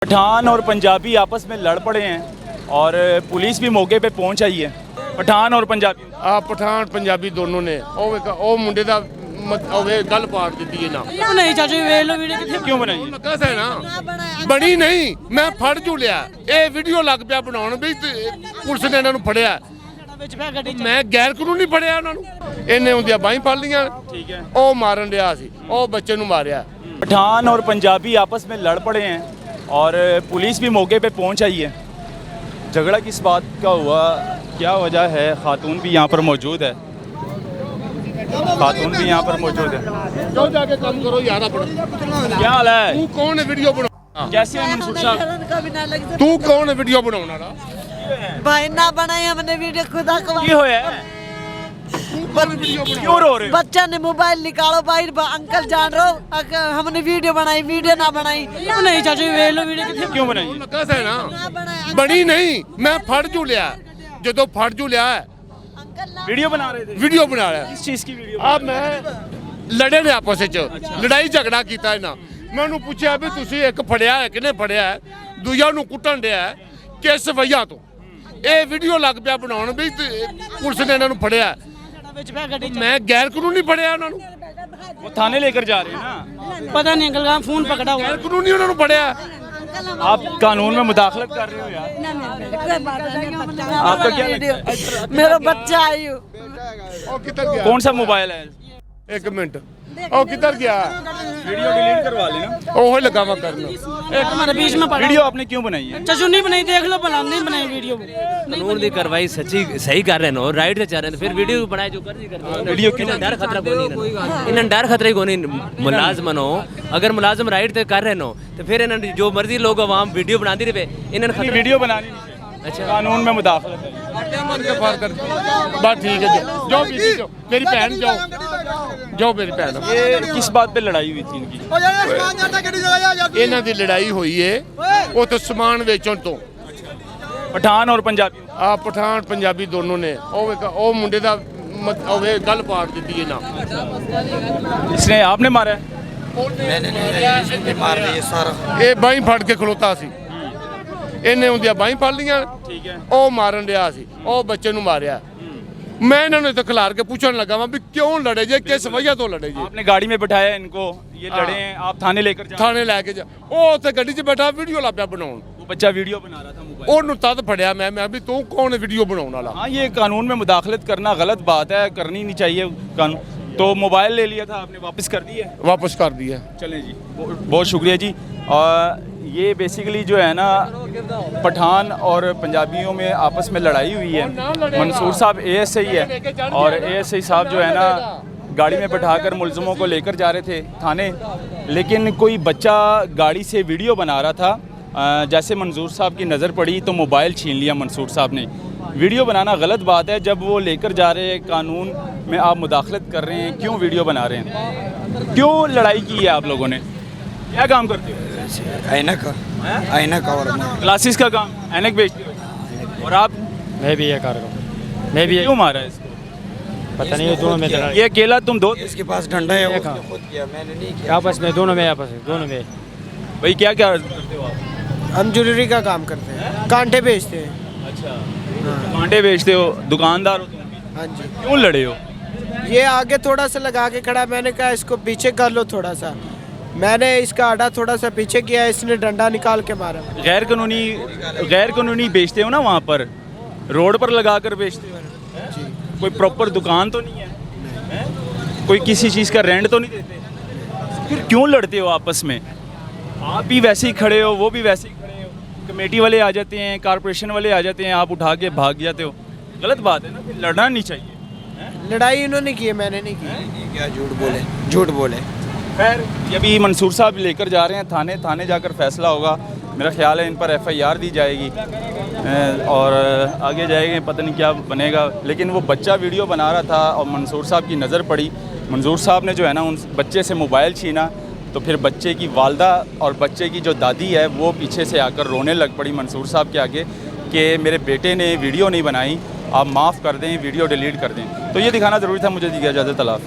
पठान और पंजाबी आपस में लड़ पड़े हैं और पुलिस भी मौके पे पहुंच आई है। पठान और पंजाबी पठान पंजाबी दोनों ने ਉਹ ਮੁੰਡੇ ਦਾ ਹੋਵੇ ਗੱਲ ਪਾੜ ਦਿੱਤੀ ਹੈ ਨਾ नहीं चाचू ਵੇਖ ਲਓ ਵੀਡੀਓ ਕਿੱਥੇ क्यों बनाई है? ਲੱਗਾ ਸੀ ਨਾ ਬਣੀ ਨਹੀਂ ਮੈਂ ਫੜ ਜੂ ਲਿਆ ਇਹ ਵੀਡੀਓ ਲੱਗ ਪਿਆ ਬਣਾਉਣ ਵੀ ਪੁਲਿਸ ਨੇ ਇਹਨਾਂ ਨੂੰ ਫੜਿਆ ਵਿੱਚ ਪੈ ਗੱਡੀ ਚ ਮੈਂ ਗੈਰ ਕਾਨੂੰਨੀ ਫੜਿਆ ਉਹਨਾਂ ਨੂੰ ਇਹਨੇ ਹੁੰਦੀਆਂ ਬਾਹੀਂ ਫੜ ਲੀਆਂ ठीक है। ਉਹ ਮਾਰਨ ਡਿਆ ਸੀ ਉਹ ਬੱਚੇ ਨੂੰ ਮਾਰਿਆ पठान और पंजाबी आपस में लड़ पड़े हैं और पुलिस भी मौके पे पहुंच आई है। झगड़ा किस बात का हुआ, क्या वजह है? खातून भी यहाँ पर मौजूद है। खातून भी यहाँ पर मौजूद है। ਜੋ ਜਾ ਕੇ ਕੰਮ ਕਰੋ ਯਾਰ ਆਪਣਾ क्या हाल है? ਤੂੰ ਕੌਣ ਹੈ ਵੀਡੀਓ ਬਣਾ कैसे है मंसूर साहब? ਤੂੰ ਕੌਣ ਹੈ ਵੀਡੀਓ ਬਣਾਉਣ ਵਾਲਾ भाई ना बनाए हमने वीडियो खुदा को ये होया है? क्यों रो रहे हो? बच्चा ने मोबाइल निकालो भाई अंकल जान रहे हो हमने वीडियो बनाई वीडियो ना बनाई नहीं चाचू ਵੇਖ ਲਓ ਵੀਡੀਓ ਕਿੱਥੇ क्यों बनाई है? ਲੱਗਾ ਸੀ ਨਾ ना बनाए ਬਣੀ ਨਹੀਂ ਮੈਂ ਫੜ ਜੂ ਲਿਆ ਜਦੋਂ ਫੜ ਜੂ ਲਿਆ अंकल ना वीडियो बना रहे थे? ਵੀਡੀਓ ਬਣਾ ਲਿਆ किस चीज़ की वीडियो? ਆ ਮੈਂ ਲੜੇ ਨੇ ਆਪਸ ਵਿੱਚ ਲੜਾਈ ਝਗੜਾ ਕੀਤਾ ਇਹਨਾਂ ਮੈਂ ਉਹਨੂੰ ਪੁੱਛਿਆ ਵੀ ਤੁਸੀਂ ਇੱਕ ਫੜਿਆ ਹੈ ਕਿਨੇ ਫੜਿਆ ਹੈ ਦੂਜਾ ਨੂੰ ਕੁੱਟਣ ਡਿਆ ਹੈ, ਕਿਸ ਵਜ੍ਹਾ ਤੋਂ ਇਹ ਵੀਡੀਓ ਲੱਗ ਪਿਆ ਬਣਾਉਣ ਵੀ ਪੁਲਿਸ ਨੇ ਇਹਨਾਂ ਨੂੰ ਫੜਿਆ ਵਿੱਚ ਪੈ ਗੱਡੀ ਚ ਮੈਂ ਗੈਰ ਕਾਨੂੰਨੀ ਫੜਿਆ ਉਹਨਾਂ ਨੂੰ वो थाने लेकर जा रहे हैं ना? पता नहीं अंकल का फोन पकड़ा हुआ ਗੈਰ ਕਾਨੂੰਨੀ ਉਹਨਾਂ ਨੂੰ ਫੜਿਆ आप कानून में मुदाखलत कर रहे हो यार। आपका क्या लगता है? मेरा बच्चा आयु ਉਹ ਕਿੱਧਰ ਗਿਆ कौन सा मोबाइल है? ਇੱਕ ਮਿੰਟ ਉਹ ਕਿੱਧਰ ਗਿਆ वीडियो डिलीट करवा लेना। ਉਹ ਹੀ ਲੱਗਾ ਵਾ ਕਰਨ हमारे बीच में पड़ा वीडियो आपने क्यों बनाई है? चाचू नहीं बनाई देख लो भला नहीं बनाई वीडियो कानून की कार्रवाई सच्ची सही कर रहे हो राइट से चाह रहे हैं फिर वीडियो बनाए जो कर वीडियो क्यों? डर खतरा कोई नहीं इन्हें डर खतरा कोई नहीं मुलाजमन हो अगर मुलाजम राइट से कर रहे हो तो फिर इन्हें जो मर्जी लोग आवाम वीडियो बनाती रहे इन्हें खतरा वीडियो बनानी नहीं चाहिए। अच्छा कानून में मुदाखलत है। बस ठीक है जाओ बीबी जाओ मेरी बहन जाओ जाओ मेरी बहन ये किस बात पे लड़ाई हुई थी इनकी? ਇਹਨਾਂ ਦੀ ਲੜਾਈ ਹੋਈ ਏ ਉਹ ਤੋਂ ਸਮਾਨ ਵੇਚਣ ਤੋਂ पठान और पंजाबी ਪਠਾਨ ਪੰਜਾਬੀ ਦੋਨੋਂ ਨੇ ਉਹ ਮੁੰਡੇ ਦਾ ਹੋਵੇ ਗੱਲ ਪਾੜ ਦਿੱਤੀ ਹੈ ਨਾ इसने आपने मारा है? ਇਹ ਬਾਹੀਂ ਫੜ ਕੇ ਖਲੋਤਾ ਸੀ ਇਹਨੇ ਹੁੰਦੀਆਂ ਬਾਹੀਂ ਫੜ ਲੀਆਂ ठीक है। ਉਹ ਮਾਰਨ ਡਿਆ ਸੀ ਉਹ ਬੱਚੇ ਨੂੰ ਮਾਰਿਆ ਮੈਂ ਇਹਨਾਂ ਨੂੰ ਇੱਥੇ ਖਿਲਾਰ ਕੇ ਪੁੱਛਣ ਲੱਗਾ ਵਾਂ ਵੀ ਕਿਉਂ ਲੜੇ ਜੇ ਕਿਸ ਵਜ੍ਹਾ ਤੋਂ ਲੜੇ ਜੇ आपने गाड़ी में बिठाया इनको, ये लड़े हैं, आप थाने लेकर जा। ਥਾਣੇ ਲੈ ਕੇ ਜਾ ਉਹ ਉੱਥੇ ਗੱਡੀ 'ਚ ਬੈਠਾ ਵੀਡੀਓ ਲੱਭਿਆ ਬਣਾਉਣ वो बच्चा वीडियो बना रहा था मोबाइल। ਉਹਨੂੰ ਤਦ ਫੜਿਆ ਮੈਂ ਵੀ ਤੂੰ ਕੌਣ ਵੀਡੀਓ ਬਣਾਉਣ ਵਾਲਾ हाँ, ये कानून में मुदाखलत करना गलत बात है, करनी नहीं चाहिए कानून। तो मोबाइल ले लिया था आपने, वापस कर दिया? वापस कर दिया चलें जी, बहुत शुक्रिया जी। और ये बेसिकली जो है ना पठान और पंजाबियों में आपस में लड़ाई हुई है। मंसूर साहब ASI है और ASI साहब जो है ना गाड़ी में बैठाकर मुलज़मों को लेकर जा रहे थे थाने, लेकिन कोई बच्चा गाड़ी से वीडियो बना रहा था। जैसे मंसूर साहब की नज़र पड़ी तो मोबाइल छीन लिया मंसूर साहब ने। वीडियो बनाना गलत बात है, जब वो लेकर जा रहे हैं कानून में आप मुदाखलत कर रहे हैं, क्यों वीडियो बना रहे हैं? क्यों लड़ाई की है आप लोगों ने? क्या काम करते हो? ऐनक और क्लासेस का काम, ऐनक बेचते हो? और आप? मैं भी ये कर रहा हूँ मैं भी ये क्यों मारा है इसको? पता नहीं दोनों में लड़ाई ये अकेला तुम दो? इसके पास डंडा है देखा। वो खुद किया मैंने नहीं किया आपस में दोनों में भाई क्या क्या करते हो आप? हम ज्वेलरी का काम करते हैं, कांटे बेचते हैं। अच्छा, कांटे बेचते हो, दुकानदार हो तुम भी? हाँ जी, क्यों लड़े हो? ये आगे थोड़ा सा लगा के खड़ा, मैंने कहा इसको पीछे कर लो थोड़ा सा, मैंने इसका आड़ा थोड़ा सा पीछे किया, इसने डंडा निकाल के मारा। गैर कानूनी बेचते हो ना वहाँ पर, रोड पर लगा कर बेचते हो? कोई प्रॉपर दुकान तो नहीं है? कोई किसी चीज़ का रेंट तो नहीं देते? फिर क्यों लड़ते हो आपस में? आप भी वैसे ही खड़े हो, वो भी वैसे ही खड़े हो, कमेटी वाले आ जाते हैं, कारपोरेशन वाले आ जाते हैं, आप उठा के भाग जाते हो। गलत बात है ना, फिर लड़ना नहीं चाहिए। लड़ाई इन्होंने की है, मैंने नहीं की। क्या झूठ बोले खैर, ये अभी मंसूर साहब लेकर जा रहे हैं थाने जाकर फैसला होगा। मेरा ख्याल है इन पर FIR दी जाएगी और आगे जाएंगे, पता नहीं क्या बनेगा। लेकिन वो बच्चा वीडियो बना रहा था और मंसूर साहब की नज़र पड़ी, मंसूर साहब ने जो है ना उन बच्चे से मोबाइल छीना, तो फिर बच्चे की वालदा और बच्चे की जो दादी है वो पीछे से आकर रोने लग पड़ी मंसूर साहब के आगे कि मेरे बेटे ने वीडियो नहीं बनाई, आप माफ़ कर दें, वीडियो डिलीट कर दें। तो ये दिखाना ज़रूरी था, मुझे दिया इजाज़त। अल्लाह हाफ़िज़।